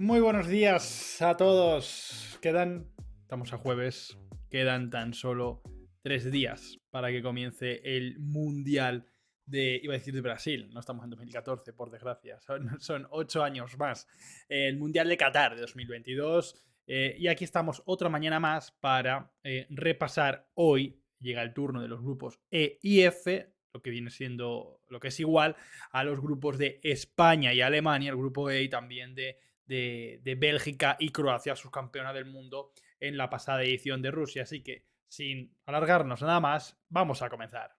Muy buenos días a todos. Estamos a jueves, quedan tan solo 3 días para que comience el Mundial iba a decir de Brasil, no estamos en 2014, por desgracia, son 8 años más. El Mundial de Qatar de 2022. Y aquí estamos otra mañana más para repasar hoy. Llega el turno de los grupos E y F, lo que viene siendo, lo que es igual a los grupos de España y Alemania, el grupo E y también de Bélgica y Croacia, subcampeona del mundo en la pasada edición de Rusia. Así que, sin alargarnos nada más, vamos a comenzar.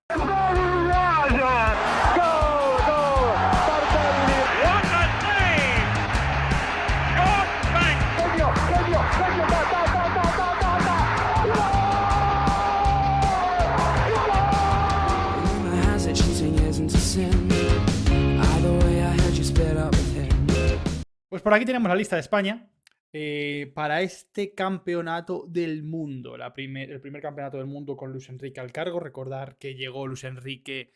Pues por aquí tenemos la lista de España para este campeonato del mundo. El primer campeonato del mundo con Luis Enrique al cargo. Recordar que llegó Luis Enrique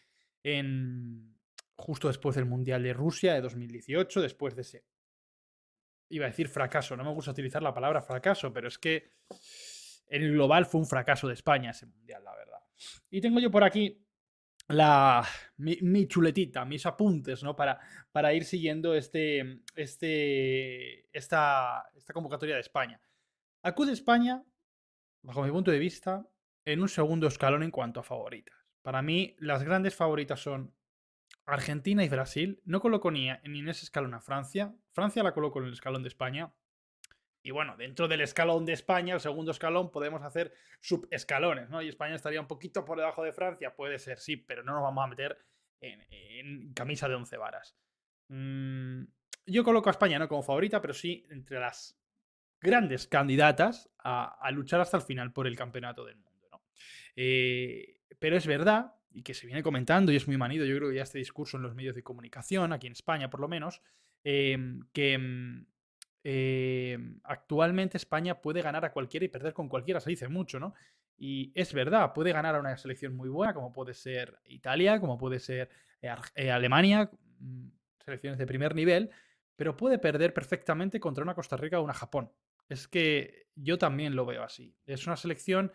justo después del Mundial de Rusia de 2018, después de ese, iba a decir fracaso, no me gusta utilizar la palabra fracaso, pero es que en el global fue un fracaso de España ese Mundial, la verdad. Y tengo yo por aquí mi chuletita, mis apuntes, ¿no? Para ir siguiendo esta convocatoria de España. Acude España, bajo mi punto de vista, en un segundo escalón en cuanto a favoritas. Para mí, las grandes favoritas son Argentina y Brasil. No coloco ni en ese escalón a Francia. Francia la coloco en el escalón de España. Y bueno, dentro del escalón de España, el segundo escalón, podemos hacer subescalones, ¿no? Y España estaría un poquito por debajo de Francia, puede ser, sí, pero no nos vamos a meter en camisa de 11 varas. Yo coloco a España no como favorita, pero sí entre las grandes candidatas a luchar hasta el final por el campeonato del mundo, ¿no? Pero es verdad, y que se viene comentando, y es muy manido, yo creo que ya este discurso en los medios de comunicación, aquí en España por lo menos, que actualmente España puede ganar a cualquiera y perder con cualquiera, se dice mucho, ¿no? Y es verdad, puede ganar a una selección muy buena, como puede ser Italia, como puede ser Alemania, selecciones de primer nivel, pero puede perder perfectamente contra una Costa Rica o una Japón. Es que yo también lo veo así. Es una selección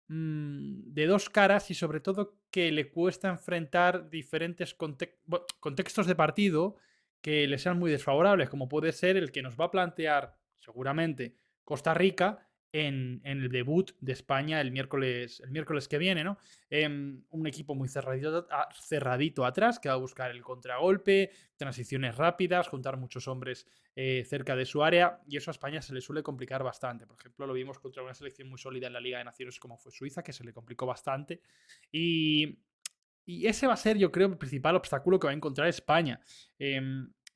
de dos caras y sobre todo que le cuesta enfrentar diferentes contextos de partido que le sean muy desfavorables, como puede ser el que nos va a plantear seguramente Costa Rica en el debut de España el miércoles que viene, ¿no? Un equipo muy cerradito atrás que va a buscar el contragolpe, transiciones rápidas, juntar muchos hombres cerca de su área, y eso a España se le suele complicar bastante. Por ejemplo, lo vimos contra una selección muy sólida en la Liga de Naciones como fue Suiza, que se le complicó bastante. Y ese va a ser, yo creo, el principal obstáculo que va a encontrar España.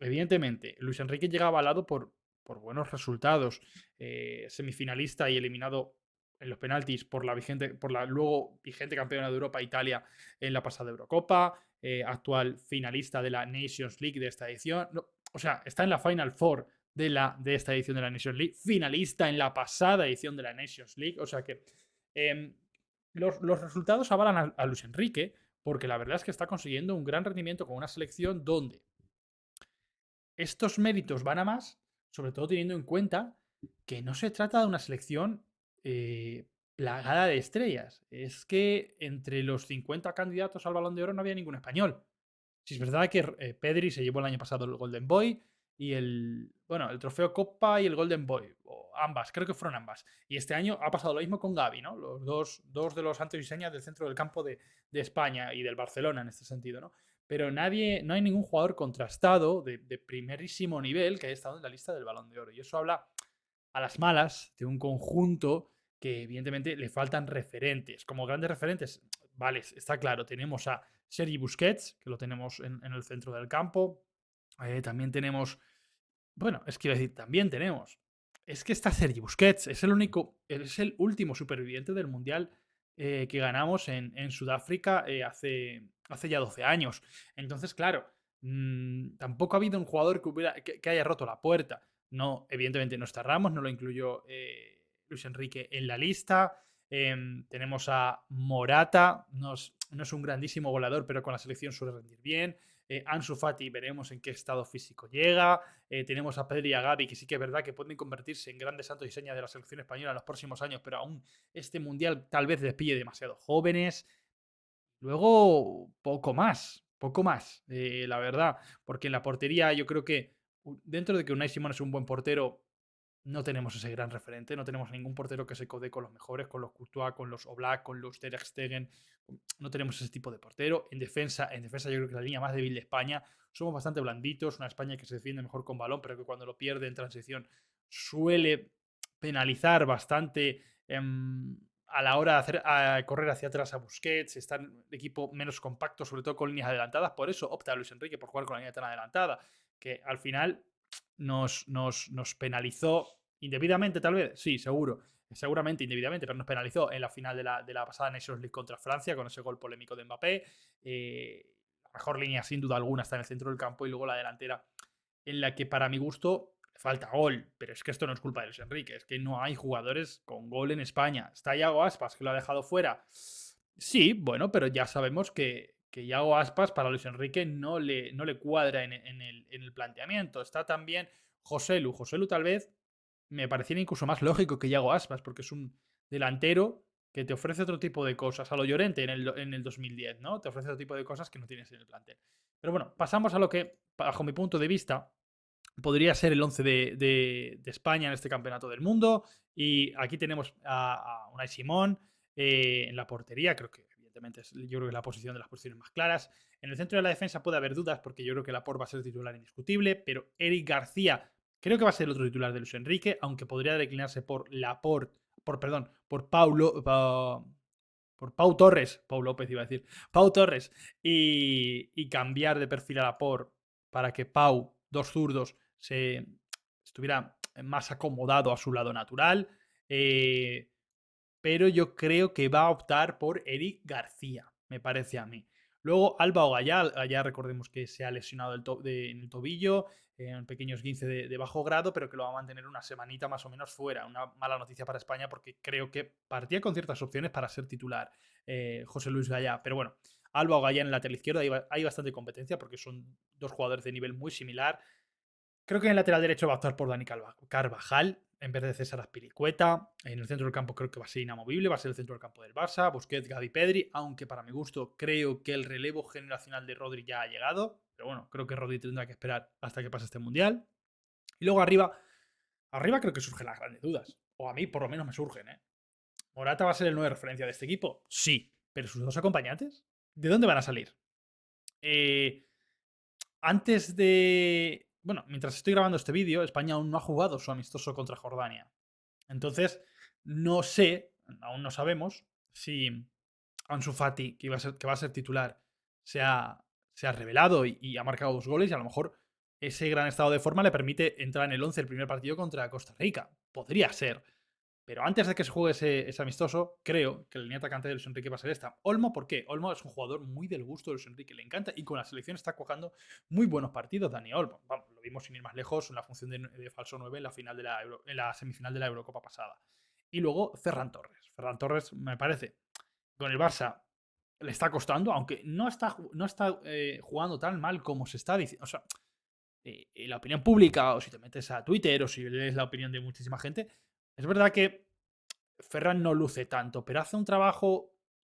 Evidentemente, Luis Enrique llega avalado por buenos resultados. Semifinalista y eliminado en los penaltis por la luego vigente campeona de Europa, Italia, en la pasada Eurocopa. Actual finalista de la Nations League de esta edición. No, o sea, está en la Final Four de esta edición de la Nations League. Finalista en la pasada edición de la Nations League. O sea que los resultados avalan a Luis Enrique, porque la verdad es que está consiguiendo un gran rendimiento con una selección donde estos méritos van a más, sobre todo teniendo en cuenta que no se trata de una selección plagada de estrellas. Es que entre los 50 candidatos al Balón de Oro no había ningún español. Si es verdad que Pedri se llevó el año pasado el Golden Boy y el trofeo Copa y el Golden Boy, o ambas, creo que fueron ambas. Y este año ha pasado lo mismo con Gavi, ¿no? Los dos de los santos y señas del centro del campo de España y del Barcelona en este sentido, ¿no? Pero no hay ningún jugador contrastado de primerísimo nivel que haya estado en la lista del Balón de Oro. Y eso habla a las malas de un conjunto que evidentemente le faltan referentes. Como grandes referentes, vale, está claro, tenemos a Sergi Busquets, que lo tenemos en el centro del campo. También tenemos, bueno, es que iba a decir, también tenemos. Es que está Sergi Busquets, es el último superviviente del Mundial que ganamos en Sudáfrica hace ya 12 años. Entonces, claro, tampoco ha habido un jugador que haya roto la puerta. No, evidentemente no está Ramos, no lo incluyó Luis Enrique en la lista. Tenemos a Morata, no es un grandísimo goleador, pero con la selección suele rendir bien. Ansu Fati veremos en qué estado físico llega. Tenemos a Pedri y a Gavi, que sí que es verdad que pueden convertirse en grandes santos y señas de la selección española en los próximos años, pero aún este mundial tal vez les pille demasiado jóvenes. Luego, poco más, la verdad, porque en la portería yo creo que dentro de que Unai Simón es un buen portero, no tenemos ese gran referente, no tenemos ningún portero que se codee con los mejores, con los Courtois, con los Oblak, con los Ter Stegen, no tenemos ese tipo de portero. En defensa yo creo que la línea más débil de España, somos bastante blanditos, una España que se defiende mejor con balón, pero que cuando lo pierde en transición suele penalizar bastante a la hora de correr hacia atrás a Busquets, estar en equipo menos compacto, sobre todo con líneas adelantadas, por eso opta Luis Enrique por jugar con la línea tan adelantada, que al final nos penalizó indebidamente, tal vez. Sí, seguro. Seguramente indebidamente, pero nos penalizó en la final de la pasada Nations League contra Francia con ese gol polémico de Mbappé. La mejor línea, sin duda alguna, está en el centro del campo y luego la delantera, en la que para mi gusto falta gol. Pero es que esto no es culpa de Luis Enrique, es que no hay jugadores con gol en España. Está Iago Aspas, que lo ha dejado fuera. Sí, bueno, pero ya sabemos que Iago Aspas para Luis Enrique no le cuadra en el planteamiento. Está también Joselu. Joselu tal vez me pareciera incluso más lógico que Iago Aspas, porque es un delantero que te ofrece otro tipo de cosas. A lo Llorente en el 2010, ¿no? Te ofrece otro tipo de cosas que no tienes en el plantel. Pero bueno, pasamos a lo que, bajo mi punto de vista, podría ser el 11 de España en este campeonato del mundo. Y aquí tenemos a Unai Simón en la portería. Creo que, evidentemente, yo creo que es la posición de las posiciones más claras. En el centro de la defensa puede haber dudas porque yo creo que Laporte va a ser titular indiscutible, pero Eric García creo que va a ser el otro titular de Luis Enrique, aunque podría declinarse por Laporte, por Pau Torres, Pau López iba a decir, Pau Torres, y cambiar de perfil a Laporte para que Pau, dos zurdos, se estuviera más acomodado a su lado natural. Pero yo creo que va a optar por Eric García, me parece a mí. Luego Alba o Gallá recordemos que se ha lesionado en el tobillo, en pequeños 15 de bajo grado, pero que lo va a mantener una semanita más o menos fuera. Una mala noticia para España porque creo que partía con ciertas opciones para ser titular José Luis Gallá. Pero bueno, Alba o Gallá en el lateral izquierdo hay bastante competencia porque son dos jugadores de nivel muy similar. Creo que en el lateral derecho va a optar por Dani Carvajal en vez de César Azpilicueta. En el centro del campo creo que va a ser inamovible, va a ser el centro del campo del Barça, Busquets, Gavi, Pedri, aunque para mi gusto creo que el relevo generacional de Rodri ya ha llegado, pero bueno, creo que Rodri tendrá que esperar hasta que pase este Mundial. Y luego arriba creo que surgen las grandes dudas, o a mí por lo menos me surgen, ¿eh? ¿Morata va a ser el nuevo de referencia de este equipo? Sí, pero sus dos acompañantes, ¿de dónde van a salir? Antes de... Bueno, mientras estoy grabando este vídeo, España aún no ha jugado su amistoso contra Jordania. Entonces, no sé, aún no sabemos si Ansu Fati, que va a ser titular, se ha revelado y ha marcado 2 goles y a lo mejor ese gran estado de forma le permite entrar en el 11 el primer partido contra Costa Rica. Podría ser. Pero antes de que se juegue ese amistoso, creo que la línea atacante de Luis Enrique va a ser esta. Olmo, ¿por qué? Olmo es un jugador muy del gusto de Luis Enrique, le encanta y con la selección está cuajando muy buenos partidos Dani Olmo. Vamos, lo vimos sin ir más lejos en la función de falso 9 en la semifinal de la Eurocopa pasada. Y luego Ferran Torres. Ferran Torres, me parece, con el Barça le está costando, aunque no está jugando tan mal como se está diciendo. O sea, la opinión pública, o si te metes a Twitter, o si lees la opinión de muchísima gente, es verdad que Ferran no luce tanto, pero hace un trabajo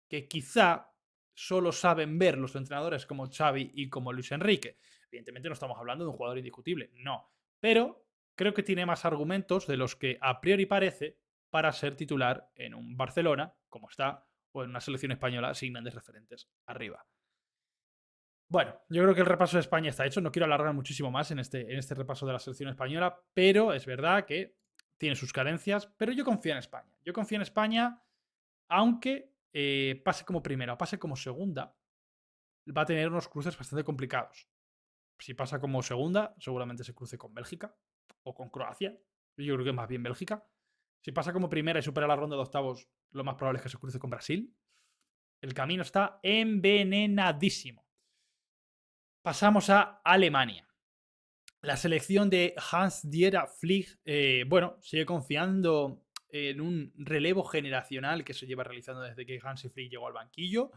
que quizá solo saben ver los entrenadores como Xavi y como Luis Enrique. Evidentemente no estamos hablando de un jugador indiscutible, no. Pero creo que tiene más argumentos de los que a priori parece para ser titular en un Barcelona, como está, o en una selección española sin grandes referentes arriba. Bueno, yo creo que el repaso de España está hecho. No quiero alargar muchísimo más en este repaso de la selección española, pero es verdad que tiene sus carencias. Pero yo confío en España. Yo confío en España, aunque pase como primera o pase como segunda, va a tener unos cruces bastante complicados. Si pasa como segunda, seguramente se cruce con Bélgica o con Croacia. Yo creo que más bien Bélgica. Si pasa como primera y supera la ronda de octavos, lo más probable es que se cruce con Brasil. El camino está envenenadísimo. Pasamos a Alemania. La selección de Hans-Dieter Flick, bueno, sigue confiando en un relevo generacional que se lleva realizando desde que Hansi Flick llegó al banquillo.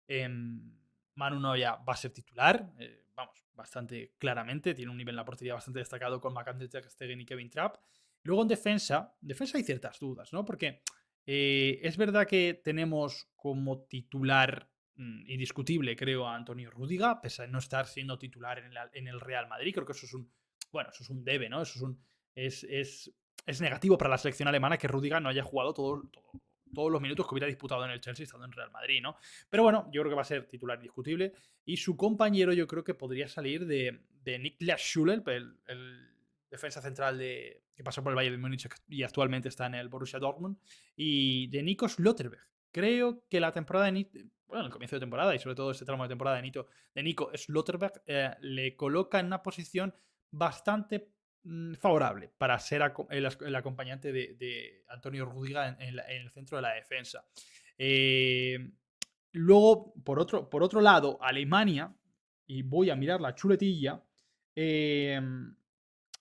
Manu Neuer va a ser titular. vamos, bastante claramente. Tiene un nivel en la portería bastante destacado con Macante Ter Stegen y Kevin Trapp. Luego en defensa hay ciertas dudas, ¿no? Porque es verdad que tenemos como titular indiscutible, creo, a Antonio Rúdiga, pese a no estar siendo titular en el Real Madrid. Creo que eso es un, bueno, eso es un debe, ¿no? Eso es un, es negativo para la selección alemana que Rúdiga no haya jugado todos los minutos que hubiera disputado en el Chelsea estando en Real Madrid, ¿no? Pero bueno, yo creo que va a ser titular indiscutible. Y su compañero yo creo que podría salir de Niklas Schüller, el defensa central que pasó por el Bayern de Múnich y actualmente está en el Borussia Dortmund, y de Nico Schlotterbeck. Creo que la temporada de Nico, bueno, el comienzo de temporada y sobre todo este tramo de temporada de Nico Schlotterbeck le coloca en una posición bastante favorable para ser el acompañante de Antonio Rüdiger en el centro de la defensa. Luego, por otro lado, Alemania, y voy a mirar la chuletilla, eh,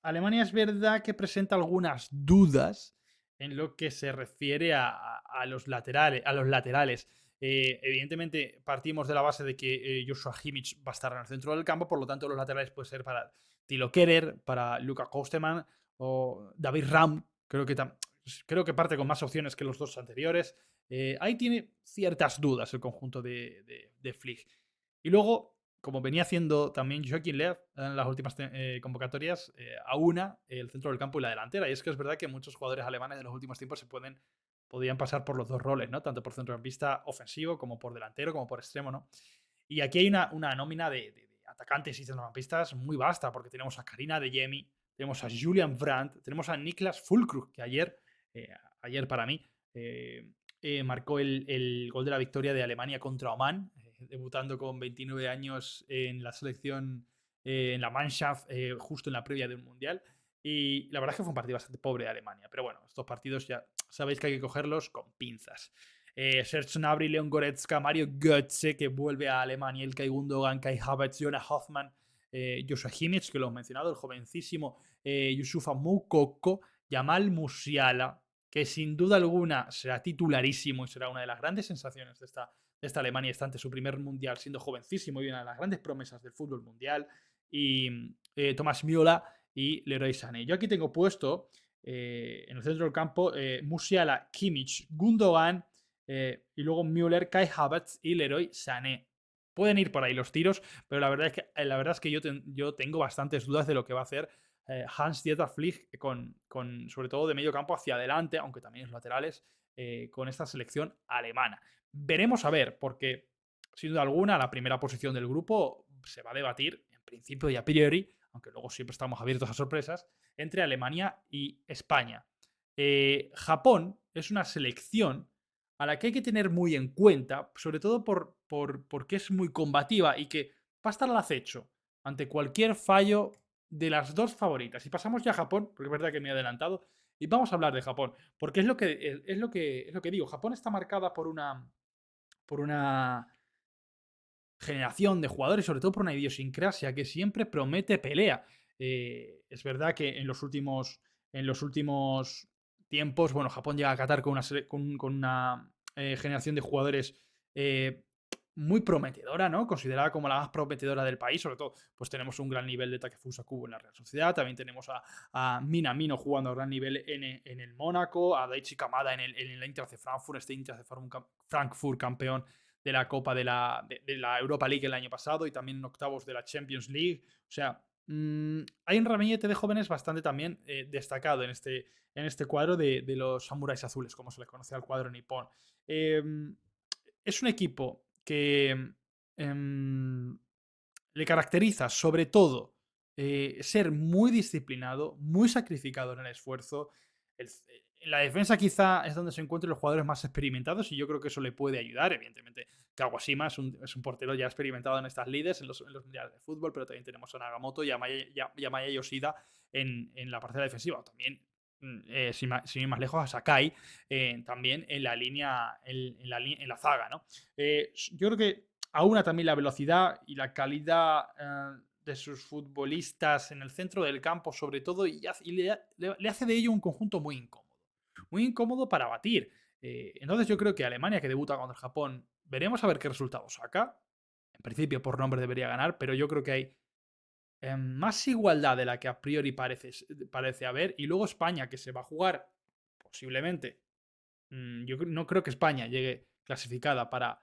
Alemania es verdad que presenta algunas dudas en lo que se refiere a los laterales. Evidentemente, partimos de la base de que Joshua Kimmich va a estar en el centro del campo, por lo tanto, los laterales pueden ser para Tilo Kerer, para Luka Kostemann o David Raum. Creo que parte con más opciones que los dos anteriores. Ahí tiene ciertas dudas el conjunto de Flick. Y luego, como venía haciendo también Joachim Löw en las últimas convocatorias, aúna el centro del campo y la delantera. Y es que es verdad que muchos jugadores alemanes en los últimos tiempos podían pasar por los dos roles, ¿no? Tanto por centrocampista ofensivo como por delantero, como por extremo, ¿no? Y aquí hay una nómina de atacantes y centrocampistas muy vasta, porque tenemos a Karina de Jemi, tenemos a Julian Brandt, tenemos a Niklas Füllkrug, que ayer para mí, marcó el gol de la victoria de Alemania contra Oman, debutando con 29 años en la selección, en la Mannschaft, justo en la previa de un mundial. Y la verdad es que fue un partido bastante pobre de Alemania. Pero bueno, estos partidos ya sabéis que hay que cogerlos con pinzas. Serge Gnabry, Leon Goretzka, Mario Götze, que vuelve a Alemania, el Kai Gundogan, Kai Havertz, Jonas Hoffmann, Joshua Kimmich, que lo he mencionado, el jovencísimo Yusufa Moukoko, Yamal Musiala, que sin duda alguna será titularísimo y será una de las grandes sensaciones de esta Alemania. Está ante su primer mundial siendo jovencísimo y una de las grandes promesas del fútbol mundial. Y Thomas Müller y Leroy Sané. Yo aquí tengo puesto en el centro del campo Musiala, Kimmich, Gundogan y luego Müller, Kai Havertz y Leroy Sané. Pueden ir por ahí los tiros, pero la verdad es que yo tengo bastantes dudas de lo que va a hacer Hans-Dieter Flick sobre todo de medio campo hacia adelante, aunque también es laterales, con esta selección alemana. Veremos a ver, porque sin duda alguna la primera posición del grupo se va a debatir, en principio y a priori, aunque luego siempre estamos abiertos a sorpresas, entre Alemania y España. Japón es una selección a la que hay que tener muy en cuenta, sobre todo porque es muy combativa y que va a estar al acecho ante cualquier fallo de las dos favoritas. Y pasamos ya a Japón, porque es verdad que me he adelantado, y vamos a hablar de Japón, porque es lo que digo, Japón está marcada por una generación de jugadores, sobre todo por una idiosincrasia que siempre promete pelea. Es verdad que en los últimos tiempos, bueno, Japón llega a Qatar con una generación de jugadores eh, muy prometedora, ¿no? Considerada como la más prometedora del país. Sobre todo, pues tenemos un gran nivel de Takefusa Kubo en la Real Sociedad. También tenemos a Minamino jugando a gran nivel en el Mónaco, a Daichi Kamada en el Eintracht de Frankfurt, este Eintracht de Frankfurt campeón de la Copa de la Europa League el año pasado y también en octavos de la Champions League. O sea, hay un ramillete de jóvenes bastante también destacado en este cuadro de los samuráis azules, como se les conoce al cuadro nipón. Es un equipo que le caracteriza sobre todo ser muy disciplinado, muy sacrificado en el esfuerzo. En la defensa quizá es donde se encuentran los jugadores más experimentados y yo creo que eso le puede ayudar. Evidentemente, Kawashima es un portero ya experimentado en estas lides, en los mundiales de fútbol, pero también tenemos a Nagamoto y a Maya Yoshida en la parcela defensiva. También, sin ir más lejos, a Sakai también en la línea, en la zaga, ¿no? Yo creo que aúna también la velocidad y la calidad de sus futbolistas en el centro del campo, sobre todo, y le hace de ello un conjunto muy incómodo. Muy incómodo para batir. Entonces yo creo que Alemania, que debuta contra Japón, veremos a ver qué resultados saca. En principio, por nombre debería ganar, pero yo creo que hay más igualdad de la que a priori parece haber. Y luego España, que se va a jugar posiblemente. Yo no creo que España llegue clasificada para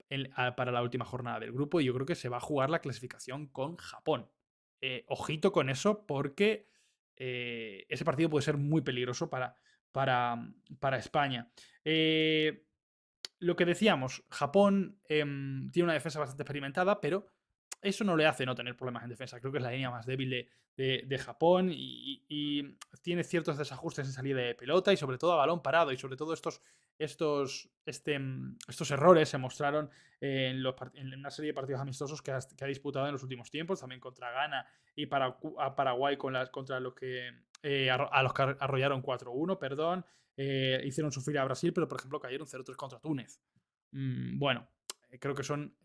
la última jornada del grupo. Y yo creo que se va a jugar la clasificación con Japón. Ojito con eso, porque ese partido puede ser muy peligroso para España. Lo que decíamos, Japón tiene una defensa bastante experimentada, pero eso no le hace no tener problemas en defensa. Creo que es la línea más débil de Japón y tiene ciertos desajustes en salida de pelota y sobre todo a balón parado. Y sobre todo estos errores se mostraron en una serie de partidos amistosos que ha disputado en los últimos tiempos, también contra Ghana y a Paraguay contra los que a los que arrollaron 4-1, perdón. Hicieron sufrir a Brasil, pero por ejemplo cayeron 0-3 contra Túnez. Bueno, creo que son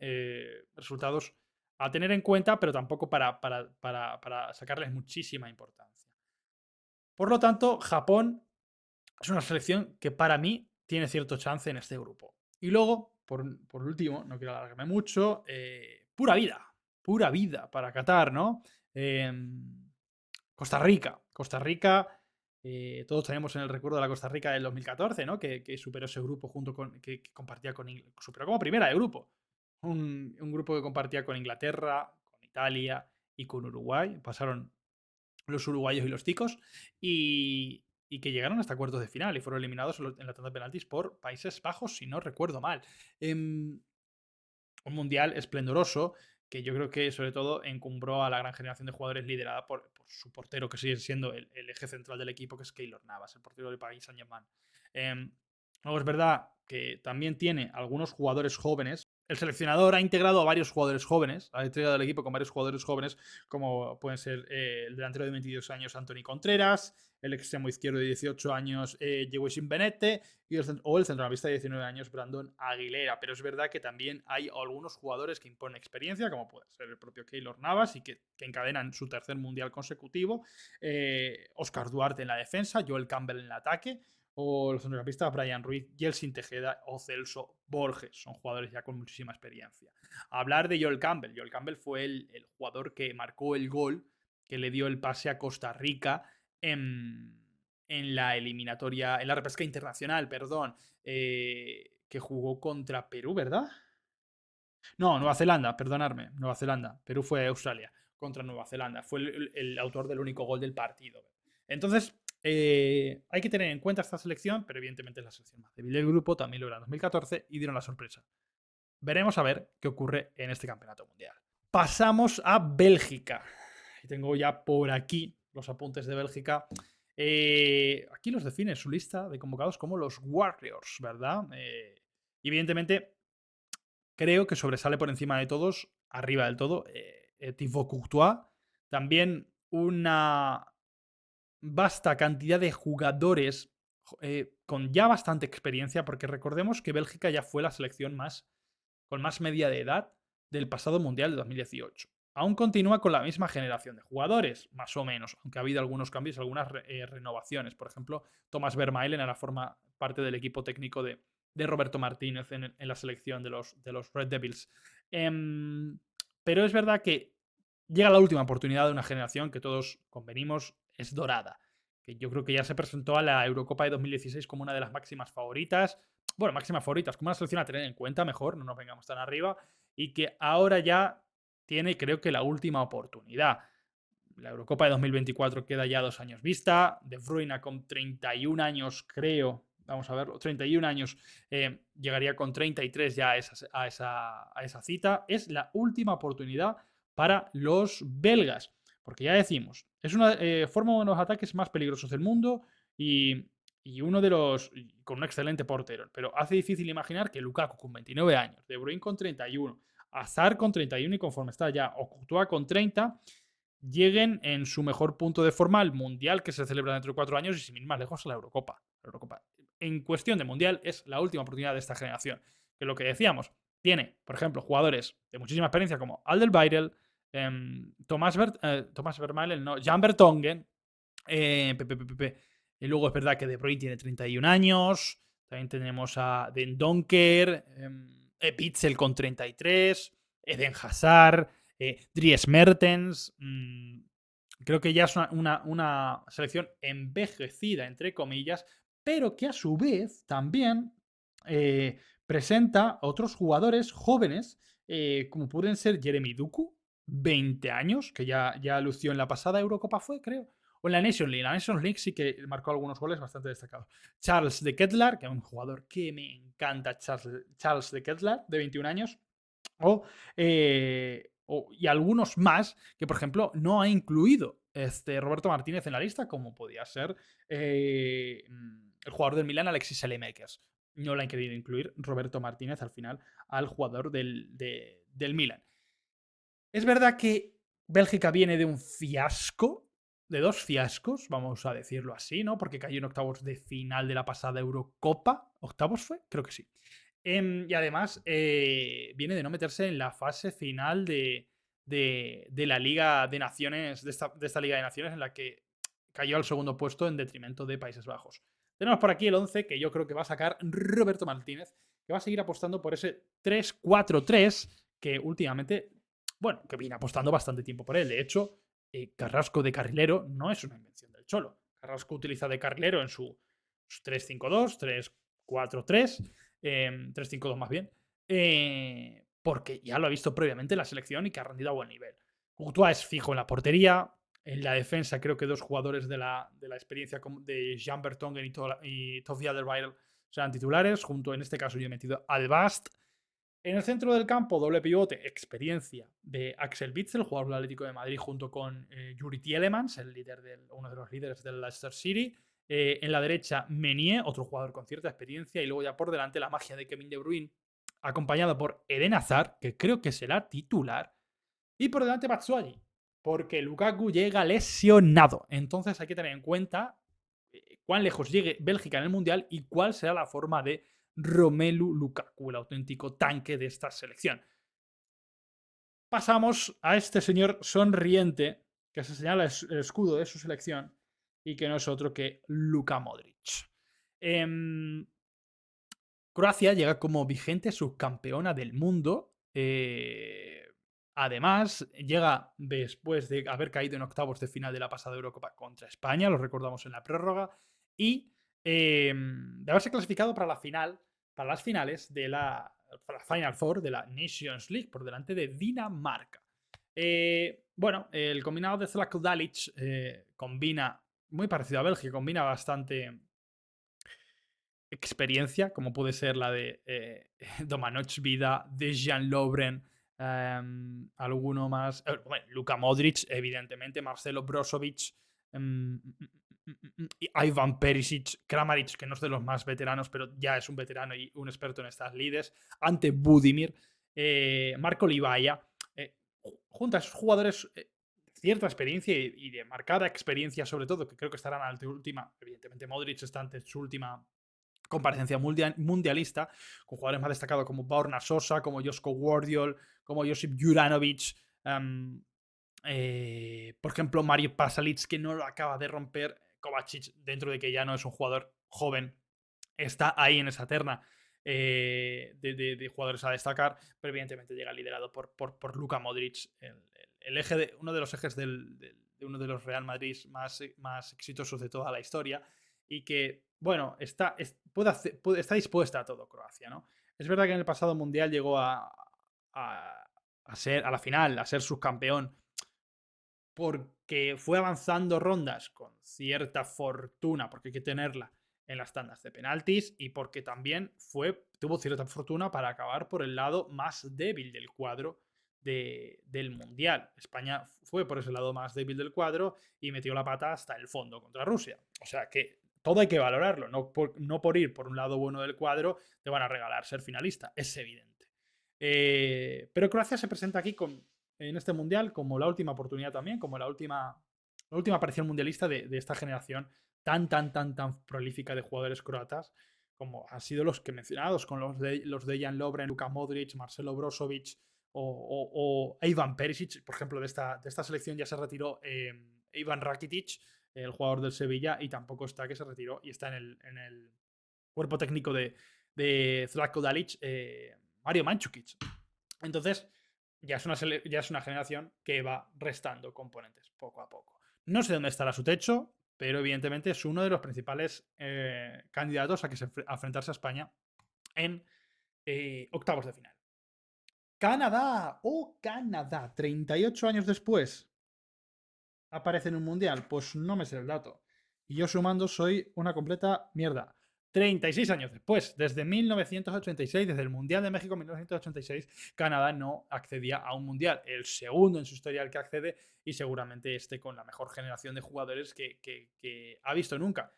resultados a tener en cuenta, pero tampoco para sacarles muchísima importancia. Por lo tanto, Japón es una selección que para mí tiene cierto chance en este grupo. Y luego, por último, no quiero alargarme mucho, pura vida para Qatar, ¿no? Costa Rica. Costa Rica, todos tenemos en el recuerdo de la Costa Rica del 2014, ¿no? Que superó ese grupo junto con. Que compartía con. Superó como primera de grupo. Un grupo que compartía con Inglaterra, con Italia y con Uruguay. Pasaron los uruguayos y los ticos. Y que llegaron hasta cuartos de final y fueron eliminados en la tanda de penaltis por Países Bajos, si no recuerdo mal. Un mundial esplendoroso que yo creo que sobre todo encumbró a la gran generación de jugadores liderada por su portero, que sigue siendo el eje central del equipo, que es Keylor Navas, el portero del Paris Saint-Germain. Luego es verdad que también tiene algunos jugadores jóvenes. El seleccionador ha integrado a varios jugadores jóvenes, ha integrado el equipo con varios jugadores jóvenes, como pueden ser el delantero de 22 años Anthony Contreras, el extremo izquierdo de 18 años Jewishim Benete o el centrocampista de 19 años Brandon Aguilera. Pero es verdad que también hay algunos jugadores que imponen experiencia, como puede ser el propio Keylor Navas y que encadenan su tercer mundial consecutivo, Oscar Duarte en la defensa, Joel Campbell en el ataque, o los centrocampistas Brian Ruiz, Yeltsin Tejeda o Celso Borges. Son jugadores ya con muchísima experiencia. Hablar de Joel Campbell. Joel Campbell fue el jugador que marcó el gol que le dio el pase a Costa Rica en la eliminatoria, en la repesca internacional, perdón, que jugó contra Perú, ¿verdad? No, Nueva Zelanda, perdonadme, Nueva Zelanda. Perú fue Australia contra Nueva Zelanda. Fue el autor del único gol del partido. Entonces, hay que tener en cuenta esta selección, pero evidentemente es la selección más débil del grupo. También lo era en 2014 y dieron la sorpresa. Veremos a ver qué ocurre en este campeonato mundial. Pasamos a Bélgica. Y tengo ya por aquí los apuntes de Bélgica. Aquí los define su lista de convocados como los Warriors, ¿verdad? Evidentemente, creo que sobresale por encima de todos, arriba del todo, Thibaut Courtois. También una vasta cantidad de jugadores con ya bastante experiencia, porque recordemos que Bélgica ya fue la selección con más media de edad del pasado Mundial de 2018. Aún continúa con la misma generación de jugadores, más o menos, aunque ha habido algunos cambios, algunas renovaciones. Por ejemplo, Thomas Vermaelen ahora forma parte del equipo técnico de Roberto Martínez en la selección de los Red Devils. Pero es verdad que llega la última oportunidad de una generación que todos convenimos es dorada. Que yo creo que ya se presentó a la Eurocopa de 2016 como una de las máximas favoritas. Bueno, máximas favoritas, como una selección a tener en cuenta, mejor, no nos vengamos tan arriba. Y que ahora ya tiene, creo que, la última oportunidad. La Eurocopa de 2024 queda ya 2 años vista. De Bruyne con 31 años, creo. Vamos a verlo, 31 años, llegaría con 33 ya a esa cita. Es la última oportunidad para los belgas. Porque ya decimos, forma uno de los ataques más peligrosos del mundo y uno de los. Con un excelente portero. Pero hace difícil imaginar que Lukaku con 29 años, De Bruyne con 31, Hazard con 31 y conforme está ya, o Courtois con 30, lleguen en su mejor punto de forma al Mundial que se celebra dentro de 4 años y sin ir más lejos a la Eurocopa. En cuestión de Mundial es la última oportunidad de esta generación. Que lo que decíamos, tiene, por ejemplo, jugadores de muchísima experiencia como Alderweireld, Thomas Vermaelen, no, Jan Vertonghen, y luego es verdad que De Bruyne tiene 31 años, también tenemos a Den Donker, Pitzel con 33, Eden Hazard, Dries Mertens. Creo que ya es una selección envejecida, entre comillas, pero que a su vez también presenta otros jugadores jóvenes, como pueden ser Jeremy Duku, 20 años, que ya lució en la pasada Eurocopa, fue, creo. O en la Nations League. La Nations League sí que marcó algunos goles bastante destacados. Charles de Ketelaere, que es un jugador que me encanta, Charles de Ketelaere, de 21 años. Y algunos más que, por ejemplo, no ha incluido Roberto Martínez en la lista, como podía ser el jugador del Milan, Alexis Saelemaekers. No lo han querido incluir Roberto Martínez al final al jugador del Milan. Es verdad que Bélgica viene de un fiasco, de dos fiascos, vamos a decirlo así, ¿no? Porque cayó en octavos de final de la pasada Eurocopa. ¿Octavos fue? Creo que sí. Y además viene de no meterse en la fase final de la Liga de Naciones, de esta Liga de Naciones en la que cayó al segundo puesto en detrimento de Países Bajos. Tenemos por aquí el 11 que yo creo que va a sacar Roberto Martínez, que va a seguir apostando por ese 3-4-3 que últimamente, bueno, que viene apostando bastante tiempo por él. De hecho, Carrasco de carrilero no es una invención del Cholo. Carrasco utiliza de carrilero en su 3-5-2, 3-4-3, 3-5-2 más bien, porque ya lo ha visto previamente en la selección y que ha rendido a buen nivel. Courtois es fijo en la portería. En la defensa creo que dos jugadores de la experiencia de Jean Vertonghen y Toff Alderweireld serán titulares. Junto, en este caso, yo he metido a Bast. En el centro del campo, doble pivote, experiencia de Axel Witsel, jugador del Atlético de Madrid, junto con Yuri Tielemans, uno de los líderes del Leicester City. En la derecha, Meunier, otro jugador con cierta experiencia. Y luego ya por delante, la magia de Kevin De Bruyne, acompañado por Eden Hazard, que creo que será titular. Y por delante, Batshuayi, porque Lukaku llega lesionado. Entonces hay que tener en cuenta cuán lejos llegue Bélgica en el Mundial y cuál será la forma de Romelu Lukaku, el auténtico tanque de esta selección. Pasamos a este señor sonriente que se señala el escudo de su selección y que no es otro que Luka Modric. Croacia llega como vigente subcampeona del mundo. Además, llega después de haber caído en octavos de final de la pasada Eurocopa contra España, lo recordamos en la prórroga, y de haberse clasificado para la final, para las finales de la Final Four de la Nations League, por delante de Dinamarca. Bueno, el combinado de Zlatko Dalic combina, muy parecido a Bélgica, combina bastante experiencia, como puede ser la de Domanoc Vida, de Jean Lovren, alguno más. Bueno, Luka Modric, evidentemente, Marcelo Brozovic, Ivan Perisic, Kramaric, que no es de los más veteranos, pero ya es un veterano y un experto en estas lides, Ante Budimir, Marco Livaja, junto a esos jugadores cierta experiencia y de marcada experiencia, sobre todo, que creo que estarán ante última. Evidentemente, Modric está ante su última comparecencia mundialista, con jugadores más destacados como Borna Sosa, como Josko Gvardiol, como Josip Juranovic, por ejemplo, Mario Pasalic, que no lo acaba de romper, Kovacic, dentro de que ya no es un jugador joven, está ahí en esa terna de jugadores a destacar, pero evidentemente llega liderado por Luka Modric, el eje uno de los ejes de uno de los Real Madrid más exitosos de toda la historia, y que, bueno, está dispuesta a todo Croacia, ¿no? Es verdad que en el pasado Mundial llegó a ser, a la final, a ser subcampeón, porque fue avanzando rondas con cierta fortuna, porque hay que tenerla en las tandas de penaltis, y porque también tuvo cierta fortuna para acabar por el lado más débil del cuadro del Mundial. España fue por ese lado más débil del cuadro y metió la pata hasta el fondo contra Rusia. O sea que todo hay que valorarlo, no por ir por un lado bueno del cuadro te van a regalar ser finalista, es evidente. Pero Croacia se presenta aquí en este mundial como la última oportunidad también, como la última aparición mundialista de esta generación tan prolífica de jugadores croatas, como han sido los que mencionados, con los de Jan Lovren, Luka Modric, Marcelo Brozovic o Ivan Perisic. Por ejemplo, de esta selección ya se retiró Ivan Rakitic, el jugador del Sevilla, y tampoco está, que se retiró y está en el cuerpo técnico de Zlatko Dalic, Mario Mandzukic. Entonces, ya es una generación que va restando componentes poco a poco. No sé dónde estará su techo, pero evidentemente es uno de los principales candidatos a a enfrentarse a España en octavos de final. Canadá, Canadá, 38 años después, aparece en un mundial. Pues no me sé el dato. Y yo sumando soy una completa mierda. 36 años después, desde 1986, desde el Mundial de México 1986, Canadá no accedía a un Mundial. El segundo en su historia al que accede y seguramente este con la mejor generación de jugadores que ha visto nunca.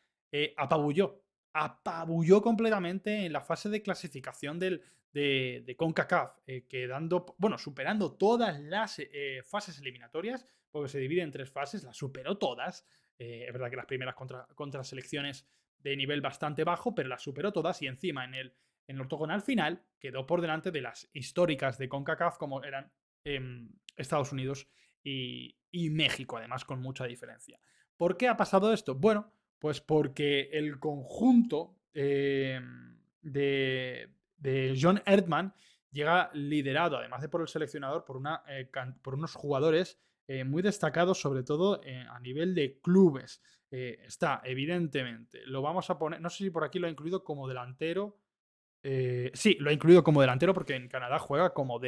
Apabulló completamente en la fase de clasificación de CONCACAF, quedando, bueno, superando todas las fases eliminatorias, porque se divide en 3 fases, las superó todas. Es verdad que las primeras contra selecciones de nivel bastante bajo, pero las superó todas y encima en el octogonal final quedó por delante de las históricas de CONCACAF como eran Estados Unidos y México, además con mucha diferencia. ¿Por qué ha pasado esto? Bueno, pues porque el conjunto de John Erdmann llega liderado, además de por el seleccionador, por unos jugadores muy destacados, sobre todo a nivel de clubes. Está, evidentemente, lo vamos a poner, no sé si por aquí lo ha incluido como delantero. Sí, lo ha incluido como delantero porque en Canadá juega como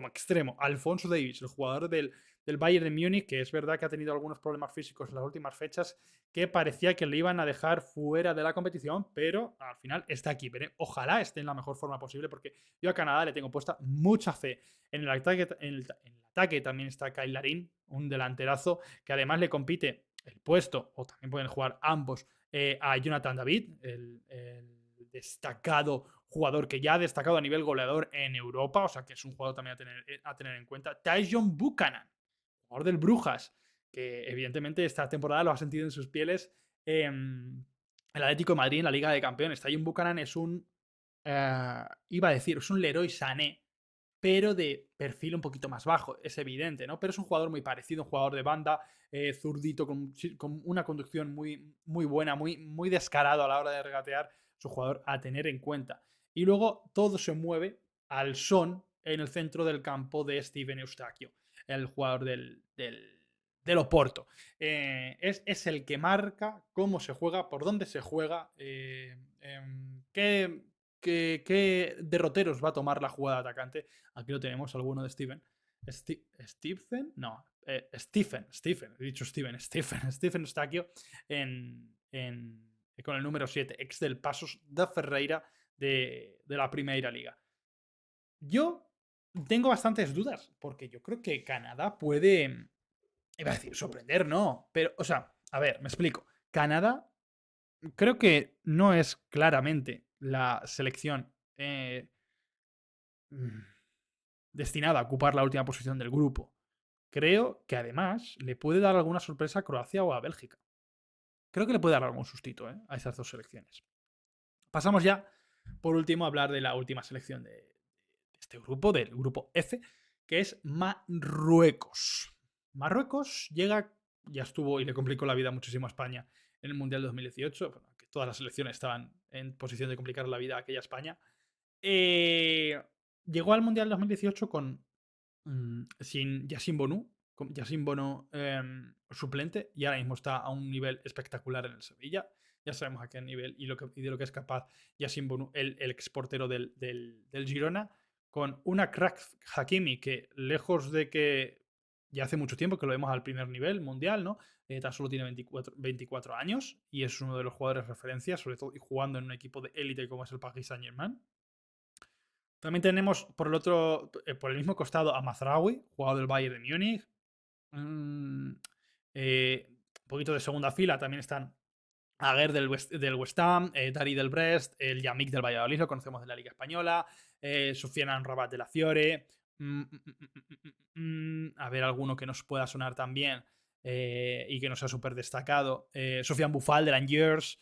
extremo. Alfonso Davies, el jugador del Bayern de Múnich, que es verdad que ha tenido algunos problemas físicos en las últimas fechas, que parecía que le iban a dejar fuera de la competición, pero al final está aquí. Ojalá esté en la mejor forma posible porque yo a Canadá le tengo puesta mucha fe. En el ataque, en el ataque también está Kyle Larin, un delanterazo que además le compite el puesto, o también pueden jugar ambos, a Jonathan David, el destacado jugador que ya ha destacado a nivel goleador en Europa, o sea que es un jugador también a tener en cuenta. Tyson Buchanan, jugador del Brujas, que evidentemente esta temporada lo ha sentido en sus pieles el Atlético de Madrid en la Liga de Campeones. Tyson Buchanan es iba a decir, es un Leroy Sané, pero de perfil un poquito más bajo, es evidente, ¿no? Pero es un jugador muy parecido, un jugador de banda, zurdito, con una conducción muy, muy buena, muy descarado a la hora de regatear, es un jugador a tener en cuenta. Y luego todo se mueve al son en el centro del campo de Steven Eustaquio, el jugador del Oporto. Es el que marca cómo se juega, por dónde se juega, qué derroteros va a tomar la jugada de atacante. Aquí lo tenemos, alguno de Steven. ¿Stephen? No. Stephen. He dicho Steven. Stephen Eustaquio con el número 7, ex del Pasos de Ferreira de la Primera Liga. Yo tengo bastantes dudas, porque yo creo que Canadá puede. Iba a decir, sorprender, no. Pero, o sea, a ver, me explico. Canadá creo que no es claramente la selección mm, destinada a ocupar la última posición del grupo. Creo que además le puede dar alguna sorpresa a Croacia o a Bélgica. Creo que le puede dar algún sustito a esas dos selecciones. Pasamos ya, por último, a hablar de la última selección de este grupo, del grupo F, que es Marruecos. Marruecos llega, ya estuvo y le complicó la vida muchísimo a España en el Mundial 2018, bueno, que todas las selecciones estaban en posición de complicar la vida a aquella España. Llegó al Mundial 2018 sin Yacine Bonou, suplente, y ahora mismo está a un nivel espectacular en el Sevilla. Ya sabemos a qué nivel y de lo que es capaz Yacine Bonou, el exportero del Girona, con una crack Hakimi que, lejos de que ya hace mucho tiempo que lo vemos al primer nivel mundial, ¿no? Tan solo tiene 24 años y es uno de los jugadores de referencia, sobre todo y jugando en un equipo de élite como es el Paris Saint-Germain. También tenemos por el mismo costado a Mazraoui, jugador del Bayern de Múnich. Un poquito de segunda fila también están Aguer del West Ham, Dari del Brest, el Yamik del Valladolid, lo conocemos de la Liga Española, Sofiane Amrabat de la Fiore. A ver, alguno que nos pueda sonar también y que no sea súper destacado. Sofiane Boufal del Angers,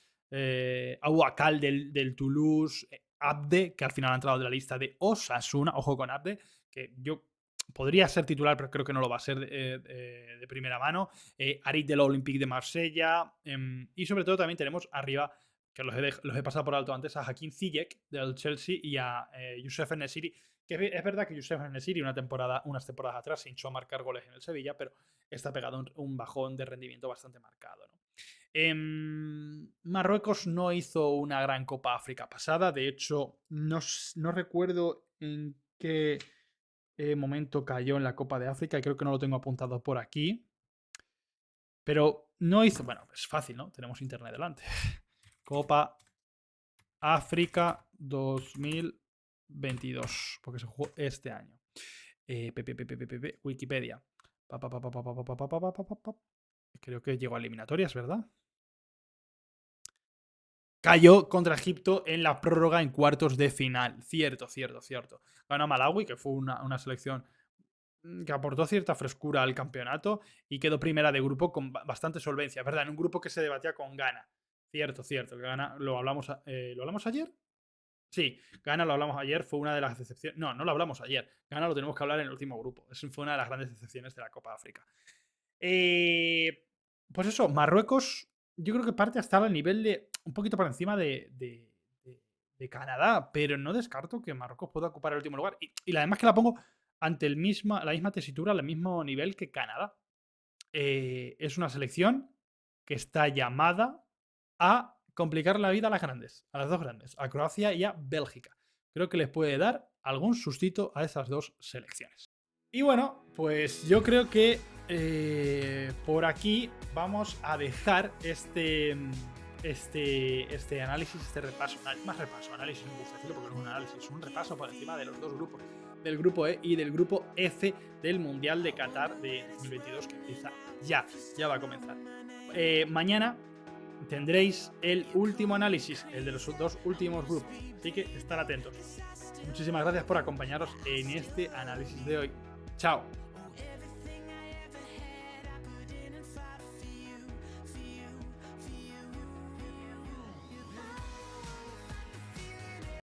Aouakal del Toulouse, Abde, que al final ha entrado de la lista de Osasuna, ojo con Abde, que yo podría ser titular, pero creo que no lo va a ser de primera mano. Arit del Olympique de Marsella. Y sobre todo también tenemos arriba que los he pasado por alto antes, a Hakim Ziyech del Chelsea y a Youssef En-Nesyri, que es verdad que Youssef En-Nesyri unas temporadas atrás se hinchó a marcar goles en el Sevilla, pero está pegado un bajón de rendimiento bastante marcado, ¿no? Marruecos no hizo una gran Copa África pasada, de hecho no recuerdo en qué momento cayó en la Copa de África, y creo que no lo tengo apuntado por aquí. Pero no hizo. Bueno, es fácil, ¿no? Tenemos internet delante. Copa África 2022. Porque se jugó este año. Wikipedia. Creo que llegó a eliminatorias, ¿verdad? Cayó contra Egipto en la prórroga en cuartos de final. Cierto. Ganó a Malawi, que fue una selección que aportó cierta frescura al campeonato y quedó primera de grupo con bastante solvencia, ¿verdad? En un grupo que se debatía con Ghana. Cierto. Que Ghana, ¿lo hablamos ayer? Sí, Ghana lo hablamos ayer, fue una de las decepciones. No lo hablamos ayer. Ghana lo tenemos que hablar en el último grupo. Fue una de las grandes decepciones de la Copa África. Pues eso, Marruecos, yo creo que parte hasta al nivel de un poquito por encima de Canadá, pero no descarto que Marruecos pueda ocupar el último lugar. Y además que la pongo ante la misma tesitura, al mismo nivel que Canadá. Es una selección que está llamada a complicar la vida a las dos grandes, a Croacia y a Bélgica. Creo que les puede dar algún sustito a esas dos selecciones. Y bueno, pues yo creo que por aquí vamos a dejar este análisis, este repaso, análisis me gusta decirlo porque no es un análisis, es un repaso por encima de los dos grupos, del grupo E y del grupo F del Mundial de Qatar de 2022, que empieza ya va a comenzar. Mañana tendréis el último análisis, el de los dos últimos grupos, así que estar atentos. Muchísimas gracias por acompañaros en este análisis de hoy. Chao.